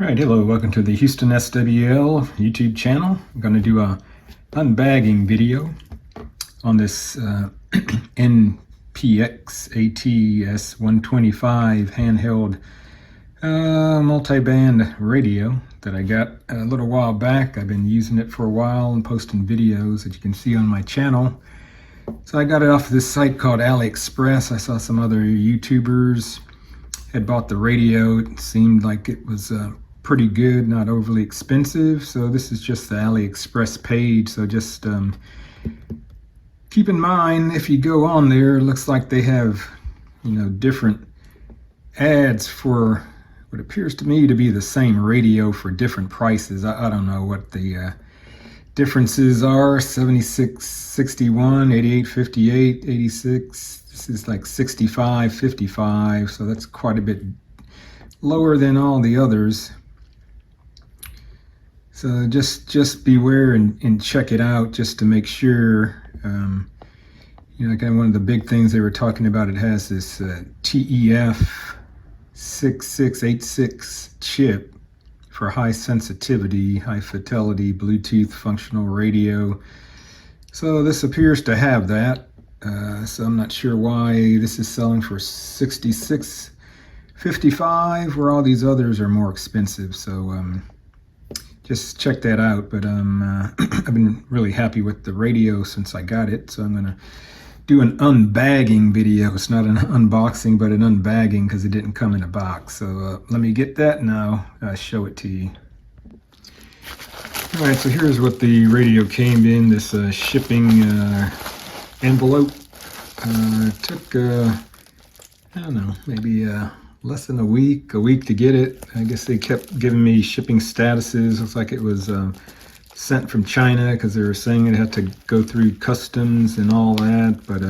All right, hello, welcome to the Houston SWL YouTube channel. I'm going to do a unbagging video on this NPX ATS125 handheld multi-band radio that I got a little while back. I've been using it for a while and posting videos that you can see on my channel. So I got it off this site called AliExpress. I saw some other YouTubers had bought the radio. It seemed like it was pretty good, not overly expensive. So this is just the AliExpress page. So just keep in mind, if you go on there, it looks like they have, different ads for what appears to me to be the same radio for different prices. I don't know what the differences are. 76, 61, 88, 58, 86. This is like 65, 55. So that's quite a bit lower than all the others. So just beware and check it out just to make sure. Kind of one of the big things they were talking about, it has this TEF 6686 chip for high sensitivity, high fidelity, Bluetooth functional radio. So this appears to have that. So I'm not sure why this is selling for $66.55 where all these others are more expensive. So just check that out. But I've been really happy with the radio since I got it. So I'm gonna do an unbagging video. It's not an unboxing, but an unbagging because it didn't come in a box. So let me get that and I'll show it to you. All right, so here's what the radio came in, this shipping envelope. It took, I don't know, maybe less than a week to get it. I guess they kept giving me shipping statuses. Looks like it was sent from China because they were saying it had to go through customs and all that. But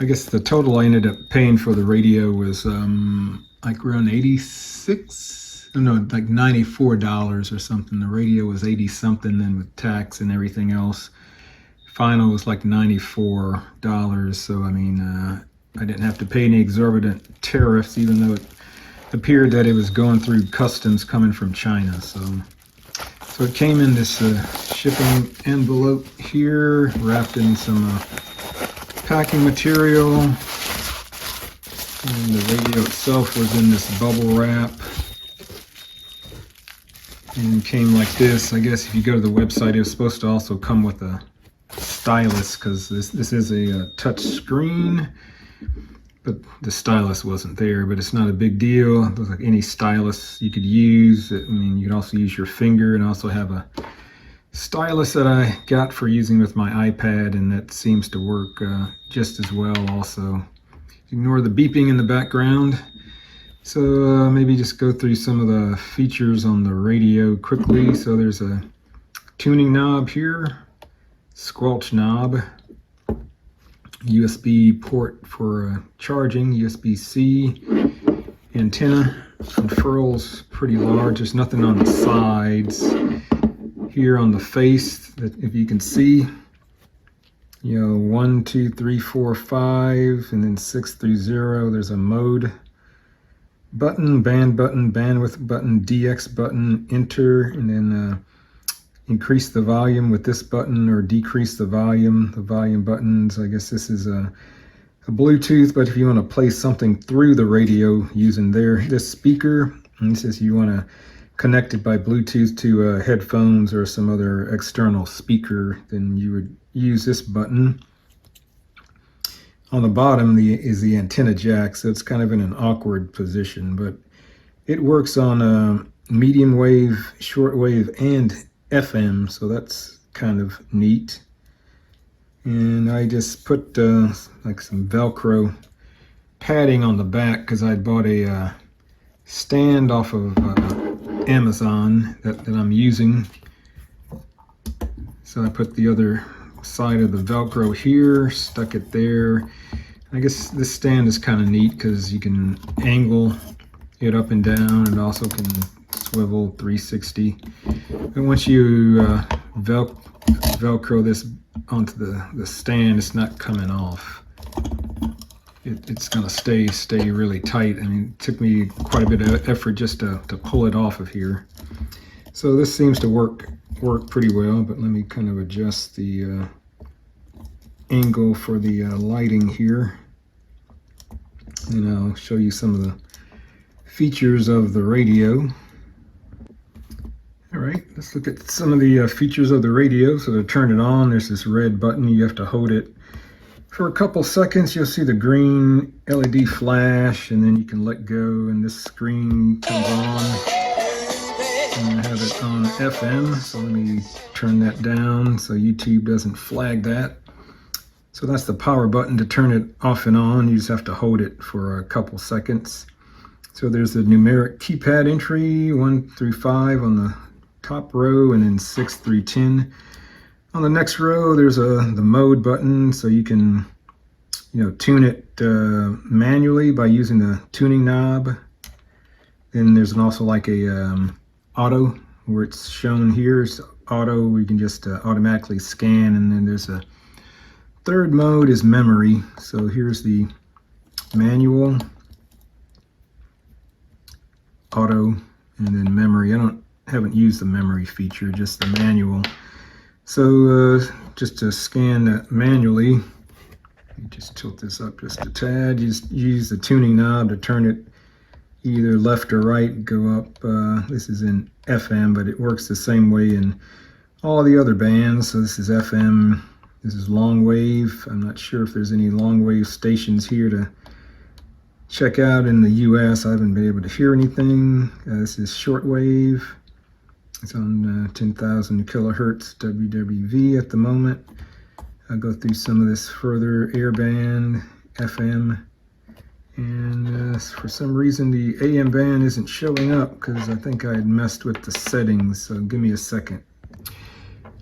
I guess the total I ended up paying for the radio was like around like $94 or something. The radio was 80 something, then with tax and everything else, final was like $94. So I mean, I didn't have to pay any exorbitant tariffs, even though it appeared that it was going through customs coming from China. So it came in this shipping envelope here, wrapped in some packing material. And the radio itself was in this bubble wrap. And it came like this. I guess if you go to the website, it was supposed to also come with a stylus because this is a touch screen. But the stylus wasn't there, but it's not a big deal. It looks like any stylus you could use. I mean, you can also use your finger, and also have a stylus that I got for using with my iPad, and that seems to work just as well also. Ignore the beeping in the background. So maybe just go through some of the features on the radio quickly. So there's a tuning knob here, squelch knob, USB port for charging, USB-C, antenna unfurls pretty large. There's nothing on the sides. Here on the face, that if you can see, 1, 2, 3, 4, 5, and then 6 through 0. There's a mode button, band button, bandwidth button, DX button, enter, and then increase the volume with this button or decrease the volume buttons. I guess this is a Bluetooth, but if you want to play something through the radio using this speaker, and this is you want to connect it by Bluetooth to headphones or some other external speaker, then you would use this button. On the bottom is the antenna jack, so it's kind of in an awkward position, but it works on medium wave, short wave, and FM, so that's kind of neat. And I just put like some Velcro padding on the back because I bought a stand off of Amazon that I'm using. So I put the other side of the Velcro here, stuck it there. I guess this stand is kind of neat because you can angle it up and down, and also can swivel 360. And once you Velcro this onto the stand, it's not coming off. it's going to stay really tight. I mean, it took me quite a bit of effort just to pull it off of here. So this seems to work pretty well, but let me kind of adjust the angle for the lighting here, and I'll show you some of the features of the radio. All right, let's look at some of the features of the radio. So to turn it on, there's this red button. You have to hold it for a couple seconds. You'll see the green LED flash, and then you can let go, and this screen comes on. And I have it on FM, so let me turn that down so YouTube doesn't flag that. So that's the power button to turn it off and on. You just have to hold it for a couple seconds. So there's the numeric keypad entry, 1 through 5 on the top row, and then 6 through 10. On the next row, there's the mode button, so you can tune it manually by using the tuning knob. Then there's also like a auto, where it's shown here. It's auto, we can just automatically scan, and then there's a third mode is memory. So here's the manual, auto, and then memory. I haven't used the memory feature, just the manual. So just to scan that manually, you just tilt this up just a tad. You just use the tuning knob to turn it either left or right, go up. This is in FM, but it works the same way in all the other bands. So this is FM, this is long wave. I'm not sure if there's any long wave stations here to check out in the US. I haven't been able to hear anything. This is shortwave. It's on 10,000 kilohertz WWV at the moment. I'll go through some of this further. Airband, FM, and for some reason the AM band isn't showing up because I think I had messed with the settings, so give me a second.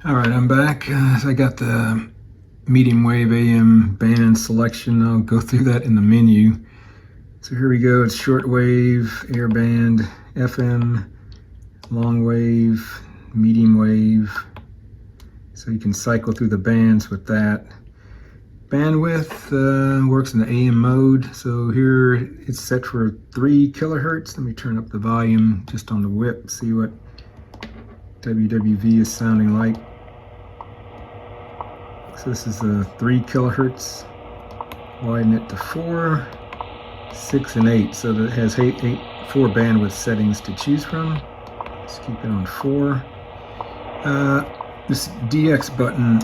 All right, I'm back. I got the medium wave AM band selection. I'll go through that in the menu. So here we go. It's shortwave, airband, FM, long wave, medium wave. So you can cycle through the bands with that. Bandwidth works in the AM mode. So here it's set for 3 kilohertz. Let me turn up the volume just on the whip, see what WWV is sounding like. So this is 3 kilohertz. Widen it to 4, 6, and 8. So that it has 4 bandwidth settings to choose from. Let's keep it on 4. This DX button,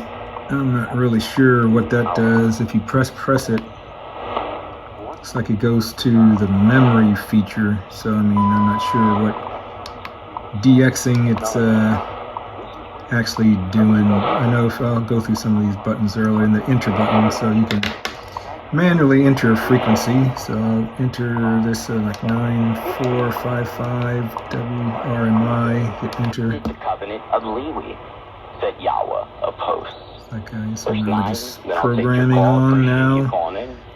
I'm not really sure what that does. If you press it, looks like it goes to the memory feature. So I mean, I'm not sure what DXing it's actually doing. I know if I'll go through some of these buttons earlier in the enter button, so you can manually enter a frequency. So I'll enter this like 9455 WRMI, hit enter. The covenant of Lewi, said Yahweh of hosts. Okay, so I'm just programming on now.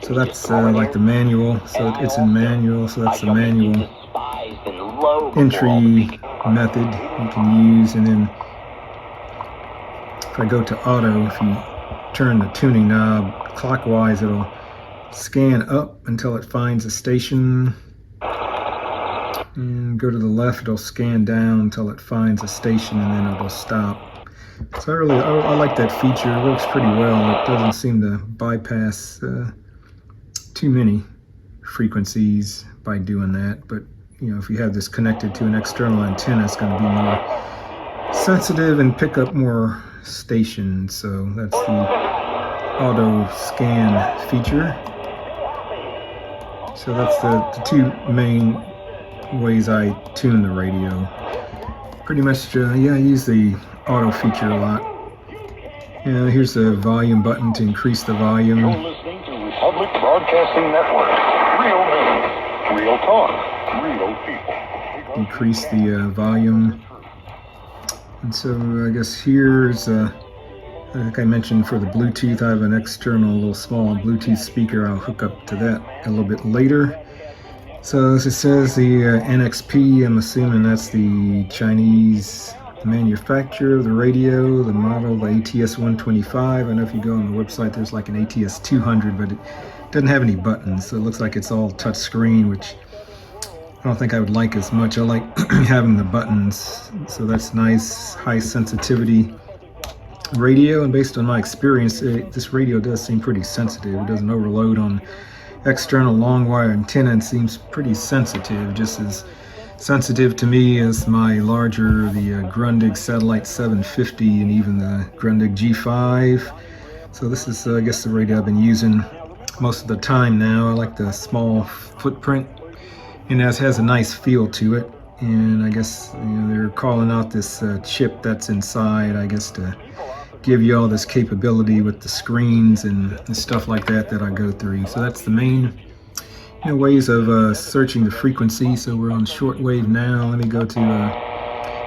So that's like the manual. So it's in manual. So that's the manual entry method you can use. And then if I go to auto, if you turn the tuning knob clockwise, it'll scan up until it finds a station. And go to the left, it'll scan down until it finds a station, and then it'll stop. So I like that feature. It works pretty well. It doesn't seem to bypass too many frequencies by doing that. But if you have this connected to an external antenna, it's going to be more sensitive and pick up more stations. So that's the auto scan feature. So that's the 2 main ways I tune the radio. Pretty much, I use the auto feature a lot. Here's the volume button to increase the volume. You're listening to Republic Broadcasting Network. Real news, real talk, real people. Increase the volume. And so I guess here's, I think I mentioned for the Bluetooth, I have an external little small Bluetooth speaker. I'll hook up to that a little bit later. So as it says, the NXP, I'm assuming that's the Chinese manufacturer of the radio, the model, the ATS125. I know if you go on the website, there's like an ATS200, but doesn't have any buttons, so it looks like it's all touch screen, which I don't think I would like as much. I like having the buttons, so that's nice, high sensitivity radio. And based on my experience, this radio does seem pretty sensitive. It doesn't overload on external long wire antenna and seems pretty sensitive, just as sensitive to me as my larger, the Grundig Satellite 750 and even the Grundig G5. So this is, I guess, the radio I've been using most of the time now. I like the small footprint, and it has a nice feel to it. And I guess they're calling out this chip that's inside, I guess, to give you all this capability with the screens and stuff like that I go through. So that's the main ways of searching the frequency. So we're on shortwave now. Let me go to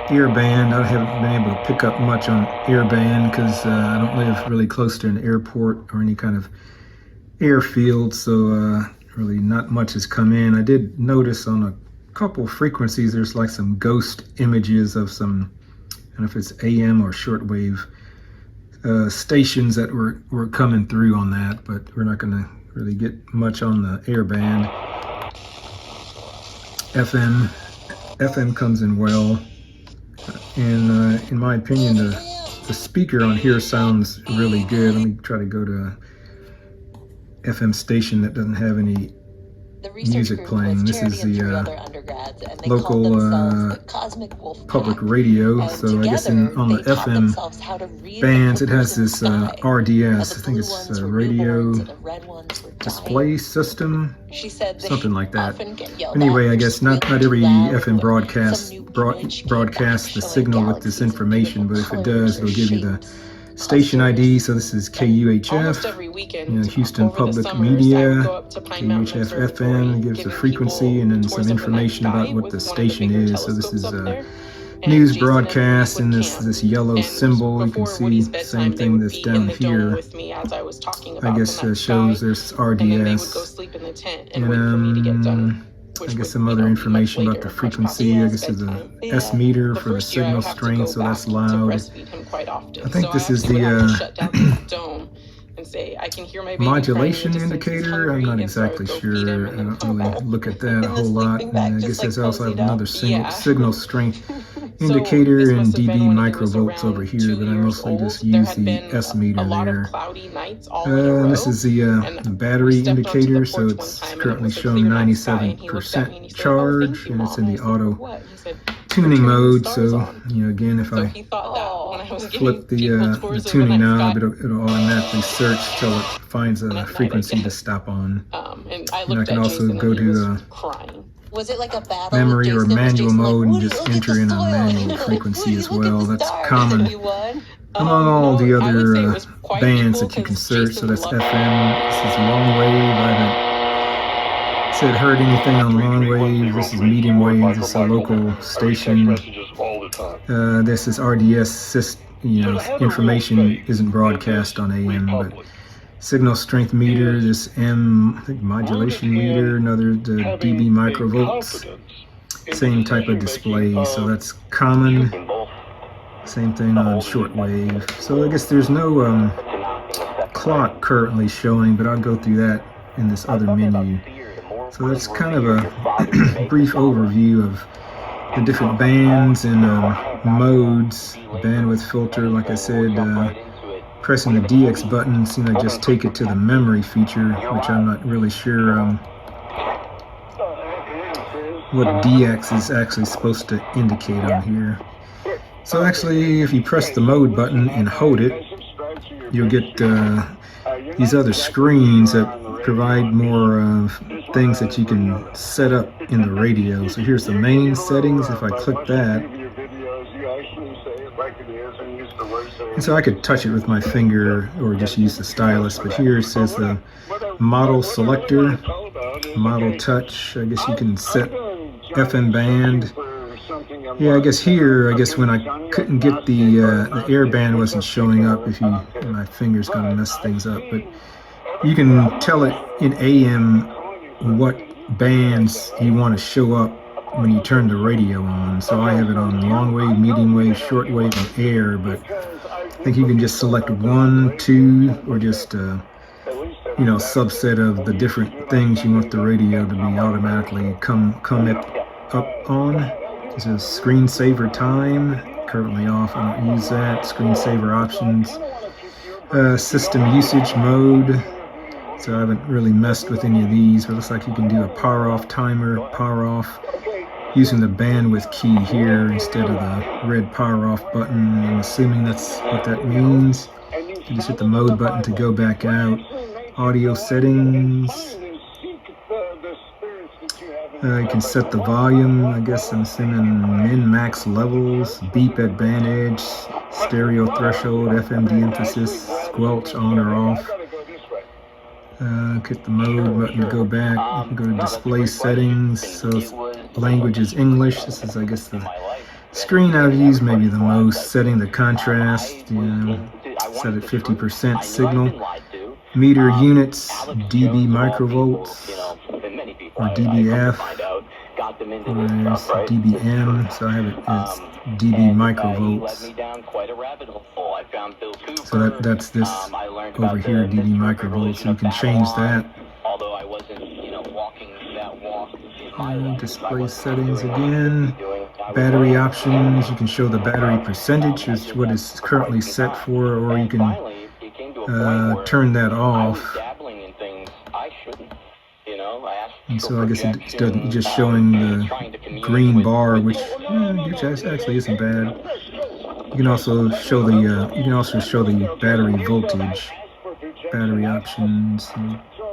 airband. I haven't been able to pick up much on airband because I don't live really close to an airport or any kind of airfield, so really not much has come in. I did notice on a couple frequencies there's like some ghost images of some, I don't know if it's AM or shortwave stations that were coming through on that, but we're not going to really get much on the airband. FM comes in well, and in my opinion the speaker on here sounds really good. Let me try to go to a FM station that doesn't have any music playing. This is the local public radio. So I guess on the FM bands it has this RDS. I think it's radio display system, something like that. Anyway, I guess not every FM broadcasts the signal with this information, but if it does, it'll give you the station ID. So this is KUHF, Houston Public Media, KUHF FM. It gives the frequency and then some information about what the station is. So this is news broadcast, and this yellow symbol. You can see the same thing that's down here. I guess shows there's RDS, and I guess some other information about the frequency. I guess there's a S meter for the signal strength, so that's loud. I think this is the modulation indicator. I'm not exactly sure. I don't really look at that a whole lot. And I guess there's also another signal strength indicator and dB microvolts over here, but I mostly just use the S meter there. This is the battery indicator, so it's currently showing 97% charge, and it's in the auto tuning mode. So again, if I flip the tuning knob, it'll automatically search till it finds a frequency to stop on. And I can also go to memory or manual mode and just enter in a manual frequency as well. That's common among all the other bands that you can search. So that's FM. This is long wave. I haven't heard anything on long wave. This is medium wave. This is a local station. This is RDS. Information isn't broadcast on AM, but signal strength meter, this I think modulation meter, another the dB microvolts, same type of display, so that's common. Same thing on shortwave. So I guess there's no clock currently showing, but I'll go through that in this other menu. So that's kind of a brief overview of the different bands and modes. Bandwidth filter, like I said, pressing the DX button seems like just take it to the memory feature, which I'm not really sure what DX is actually supposed to indicate on here. So actually, if you press the mode button and hold it, you'll get these other screens that provide more things that you can set up in the radio. So here's the main settings. If I click that, and so I could touch it with my finger or just use the stylus, but here it says the model selector, model touch. I guess you can set FM band. Yeah, I guess when I couldn't get the airband wasn't showing up, my finger's gonna mess things up, but you can tell it in AM what bands you want to show up when you turn the radio on. So I have it on long wave, medium wave, short wave, and air, but I think you can just select 1, 2, or just subset of the different things you want the radio to be automatically come up on. This is screensaver time, currently off. I don't use that. Screensaver options, system usage mode. So I haven't really messed with any of these, but it looks like you can do a power off timer, power off, using the bandwidth key here instead of the red power off button. I'm assuming that's what that means. You just hit the mode button to go back out. Audio settings. You can set the volume, I guess I'm assuming min-max levels, beep at band edge, stereo threshold, FM de-emphasis, squelch on or off. Hit the mode button to go back. You can go to display settings. So language is English. This is, I guess, the screen I've used maybe the most. Setting the contrast, set at 50% signal. Meter units, dB microvolts, or dBF, or dBm, so I have it as dB microvolts. So that's this over here, dB microvolts, so you can change that. Display settings again. Battery options, you can show the battery percentage, is what is currently set for, or you can turn that off. And so I guess it doesn't, just showing the green bar, which actually isn't bad. You can also show the battery voltage. Battery options.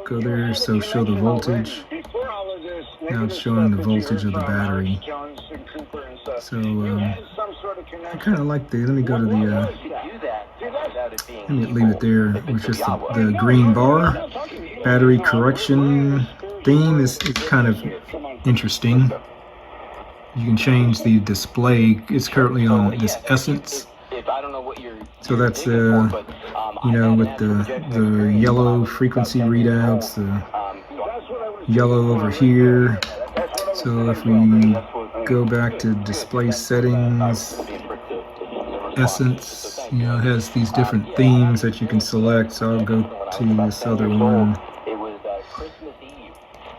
Go there, so show the voltage. Now it's showing the voltage of the battery. So I kind of like the. Let me go to the. Let me leave it there with just the green bar. Battery correction theme is kind of interesting. You can change the display. It's currently on this Essence. So that's with the yellow frequency readouts, the yellow over here. So if we go back to display settings, Essence, it has these different themes that you can select. So I'll go to this other one.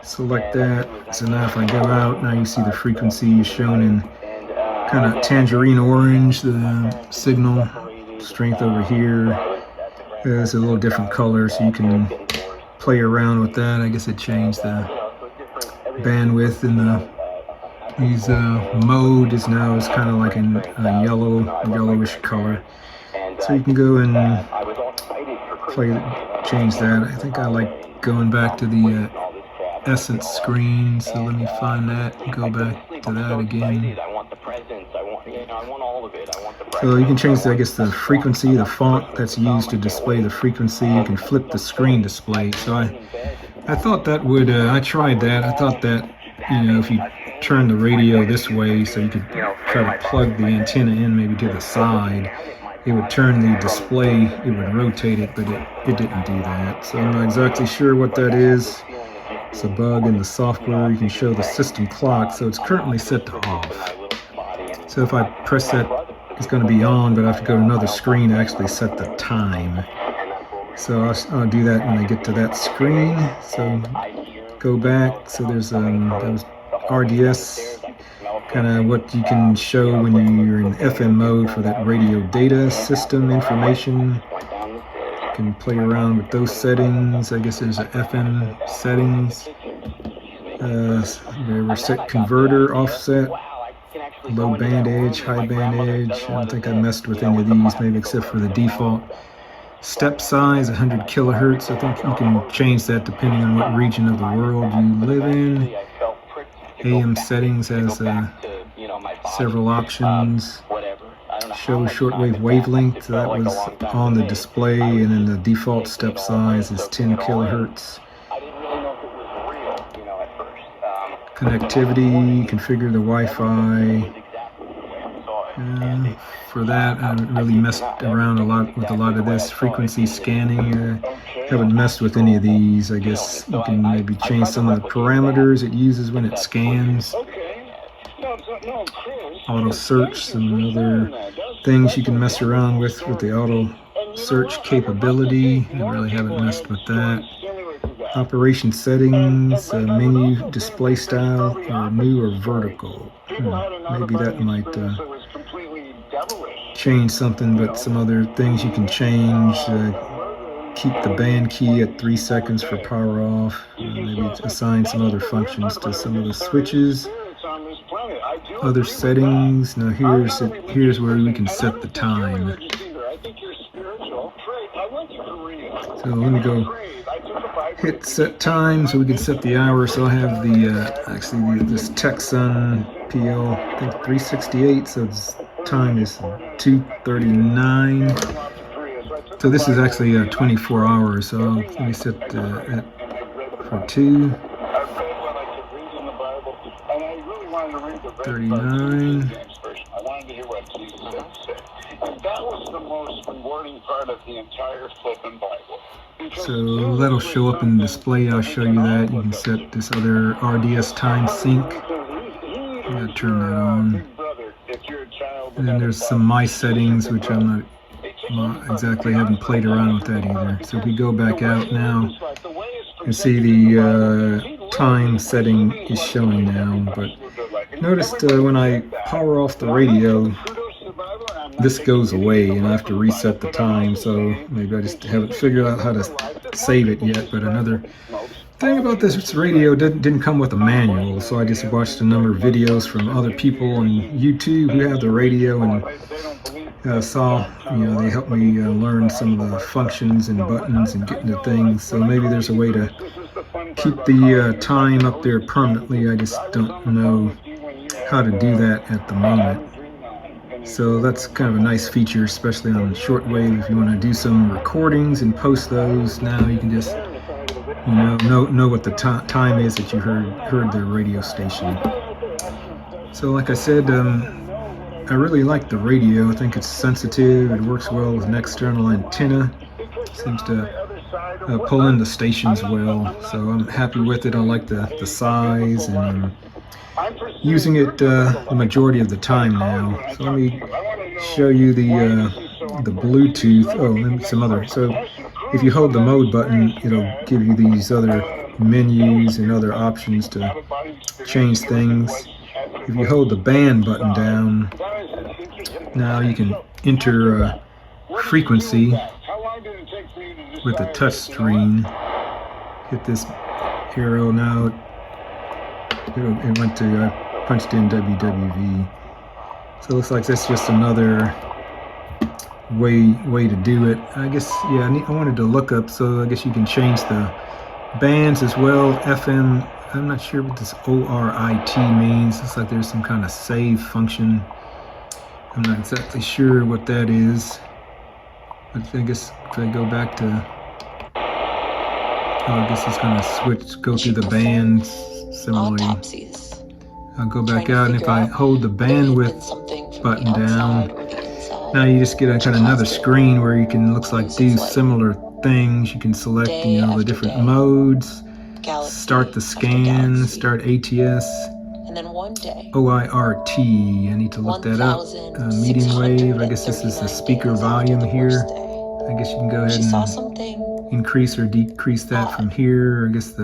Select that. So now if I go out, now you see the frequency shown in kind of tangerine orange, the signal strength over here. It's a little different color, so you can play around with that. I guess it changed the bandwidth, and these mode is now kind of like in a yellowish color. So you can go and change that. I think I like going back to the Essence screen, so let me find that and go back to that again. So you can change, I guess, the frequency, the font that's used to display the frequency. You can flip the screen display. So I thought that would, I tried that. I thought that, if you turn the radio this way, so you could try to plug the antenna in maybe to the side, it would turn the display, it would rotate it, but it didn't do that. So I'm not exactly sure what that is. It's a bug in the software. You can show the system clock, so it's currently set to off. So if I press that, it's going to be on, but I have to go to another screen to actually set the time. So I'll do that when I get to that screen. So go back. So there's those RDS, kind of what you can show when you're in FM mode for that radio data system information. You can play around with those settings. I guess there's a FM settings. We're set converter offset. Low band edge, high band edge. I don't think I messed with any of these, maybe except for the default. Step size, 100 kilohertz. I think you can change that depending on what region of the world you live in. AM settings has several options. Show shortwave wavelength, that was on the display, and then the default step size is 10 kilohertz. Connectivity, configure the Wi-Fi. For that, I haven't really messed around with a lot of this. Frequency scanning, haven't messed with any of these. I guess you can maybe change some of the parameters it uses when it scans. Auto search, some other things you can mess around with the auto search capability. I really haven't messed with that. Operation settings, menu display style, or new or vertical. Maybe that might change something, but some other things you can change. Keep the band key at 3 seconds for power off. Maybe assign some other functions to some of the switches. Other settings. Now here's where we can set the time. So let me go hit set time so we can set the hour. So I have this Texan PL, I think 368. So its time is 2:39. So this is actually 24 hours. So let me set it for 2:39. That was the most rewarding part of the entire flipping Bible. So that'll show up in the display. I'll show you that. You can set this other RDS time sync. I'm going to turn that on. And then there's some My Settings, which I'm not exactly haven't played around with that either. So if we go back out now, you see the time setting is showing now. But notice when I power off the radio, this goes away and I have to reset the time, so maybe I just haven't figured out how to save it yet. But another thing about this radio didn't come with a manual, so I just watched a number of videos from other people on YouTube who have the radio and saw, they helped me learn some of the functions and buttons and get into things. So maybe there's a way to keep the time up there permanently. I just don't know how to do that at the moment. So that's kind of a nice feature, especially on shortwave. If you want to do some recordings and post those, now you can just know what the time is that you heard the radio station. So like I said, I really like the radio. I think it's sensitive. It works well with an external antenna. Seems to pull in the stations well. So I'm happy with it. I like the size, and using it the majority of the time now. So let me show you the Bluetooth. Oh, and some other. So if you hold the mode button, it'll give you these other menus and other options to change things. If you hold the band button down, now you can enter frequency with the touch screen. Hit this arrow now. It went to, I punched in WWV. So it looks like that's just another way to do it. I guess, yeah, I wanted to look up, so I guess you can change the bands as well. FM, I'm not sure what this ORIT means. It's like there's some kind of save function. I'm not exactly sure what that is. But I guess if I go back to, I guess it's going to go through the bands. Similarly, I'll go back out, and if I hold the bandwidth button down, now you just get a kind of another screen where you can, looks like, do similar things. You can select, the different modes, start the scan, start ATS, OIRT. I need to look that up. Medium wave. I guess this is the speaker volume here. I guess you can go ahead and increase or decrease that from here. I guess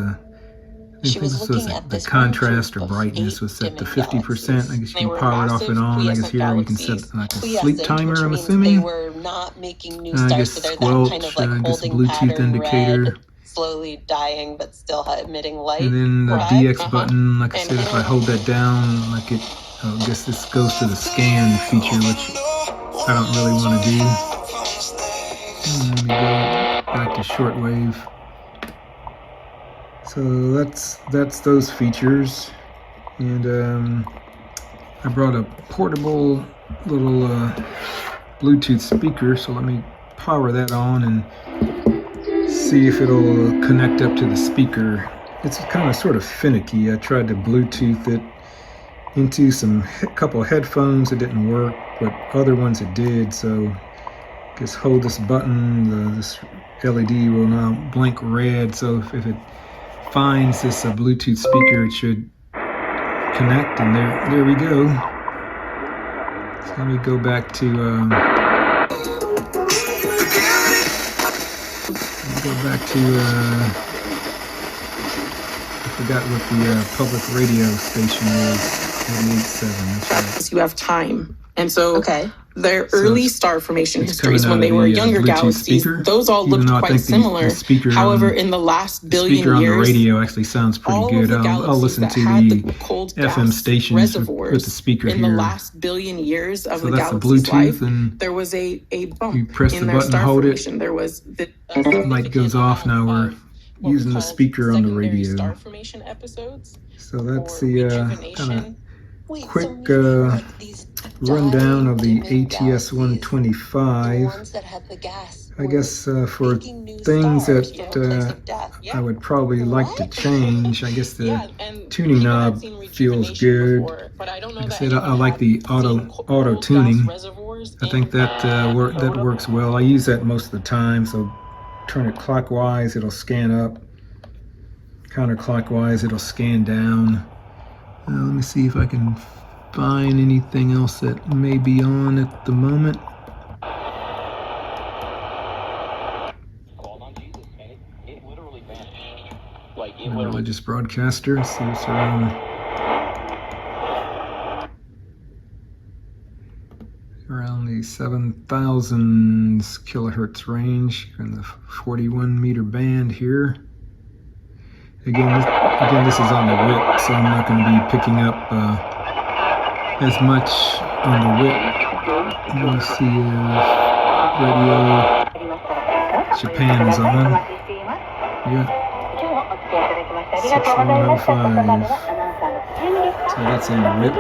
I think this was the contrast or brightness was set to 50%. I guess you can power it off and on. I guess here you can set like a sleep timer, I'm assuming. I guess squelch, I guess Bluetooth indicator. Slowly dying but still emitting light. And then the DX button, like I said, if I hold that down, I guess this goes to the scan feature, which I don't really want to do. Let me go back to shortwave. So that's those features, and I brought a portable little Bluetooth speaker. So let me power that on and see if it'll connect up to the speaker. It's kind of sort of finicky. I tried to Bluetooth it into couple headphones. It didn't work, but other ones it did. So just hold this button. This LED will now blink red. So if it finds this Bluetooth speaker, it should connect, and there we go. So let me go back to forgot what the public radio station is. 88.7. That's right. You have time. And so Okay. their So early star formation it's histories, coming when out they of were the, younger Bluetooth galaxies, speaker, those all even looked though I quite think the similar. speaker However, on, in the last the billion speaker on the years, radio actually sounds pretty all good. of the I'll galaxies listen that to had the the cold FM gas stations reservoirs with the speaker in here. the last billion years of So the that's the galaxy's life, Bluetooth, and there was a bump you press in the their button, star hold it, formation. There was the light goes off. Now we're using the speaker on the radio. star formation episodes. So that's For the kind rejuvenation. of Wait, quick so meaning, like, these rundown of the dying, dimming galaxies, the ATS125. ones that had the gas, I were guess for making new things stars that from a place of death. I would probably like to What? change, I guess the Yeah, and tuning people had knob seen feels rejuvenation good. before, but I don't know Like I that said, I anyone like had the seen auto cold tuning. gas reservoirs I think in- that works well. I use that most of the time. So turn it clockwise, it'll scan up. Counterclockwise, it'll scan down. Let me see if I can find anything else that may be on at the moment. Called on Jesus, and it literally vanished. Like, it A literally. religious broadcaster. Let's see what's around the 7,000 kilohertz range in the 41 meter band here. Again, this is on the whip, so I'm not going to be picking up as much on the whip. Let me see radio Japan is on. Yeah. 6105. So that's on the whip.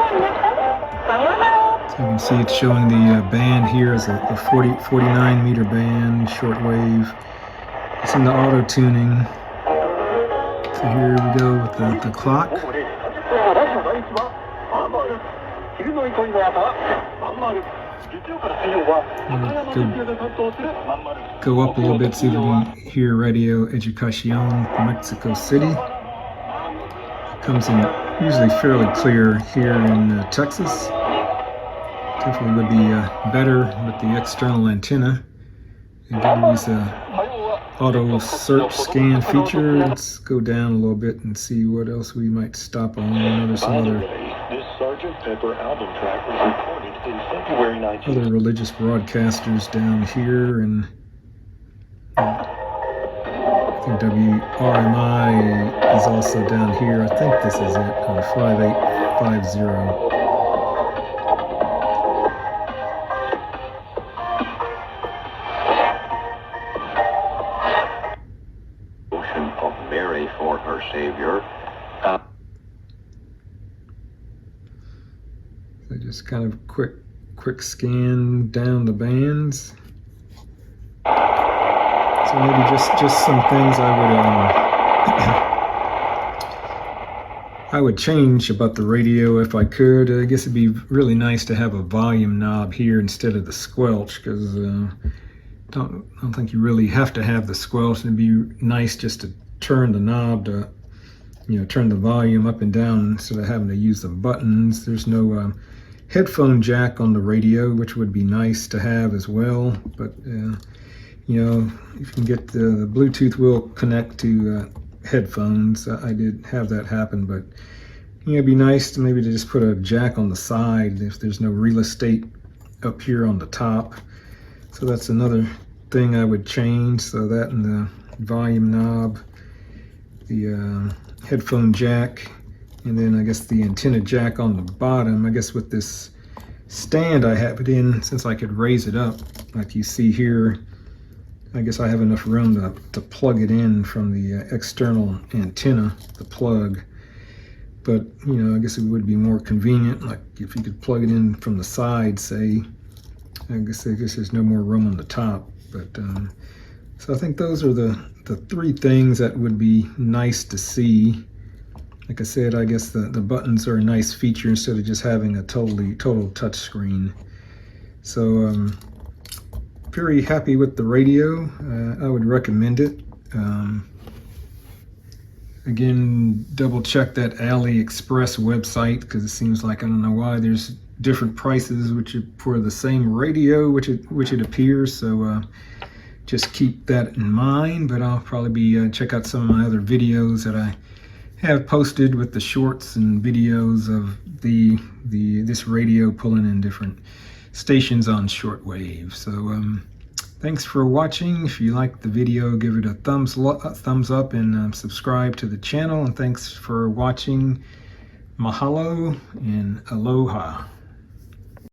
So you can see it's showing the band here as a 49 meter band, shortwave. It's in the auto tuning. So here we go with the clock. Go up a little bit so you can hear Radio Educación Mexico City. Comes in usually fairly clear here in Texas. Definitely would be better with the external antenna. Again, use auto search scan feature. Let's go down a little bit and see what else we might stop on. There's some other This Sgt. Pepper album track was recorded in February 19th. other religious broadcasters down here, and I think WRMI is also down here. I think this is it on 5850. Of Mary for her Savior. So just kind of quick scan down the bands. So maybe just some things I would change about the radio if I could. I guess it'd be really nice to have a volume knob here instead of the squelch, because don't think you really have to have the squelch. It'd be nice just to turn the knob to, turn the volume up and down instead of having to use the buttons. There's no headphone jack on the radio, which would be nice to have as well. But if you can get the Bluetooth will connect to headphones. I did have that happen, but it'd be nice to maybe just put a jack on the side if there's no real estate up here on the top. So that's another thing I would change. So that and the volume knob, the headphone jack, and then I guess the antenna jack on the bottom. I guess with this stand I have it in, since I could raise it up like you see here, I guess I have enough room to plug it in from the external antenna, the plug. But I guess it would be more convenient, like if you could plug it in from the side, say. I guess there's no more room on the top. But so I think those are the three things that would be nice to see. Like I said, I guess the buttons are a nice feature instead of just having a total touch screen. So very happy with the radio. I would recommend it. Again, double check that AliExpress website, because it seems like, I don't know why, there's different prices for the same radio, which it appears. So just keep that in mind. But I'll probably be check out some of my other videos that I have posted with the shorts and videos of this radio pulling in different stations on shortwave. So thanks for watching. If you liked the video, give it a thumbs up and subscribe to the channel. And thanks for watching. Mahalo and aloha.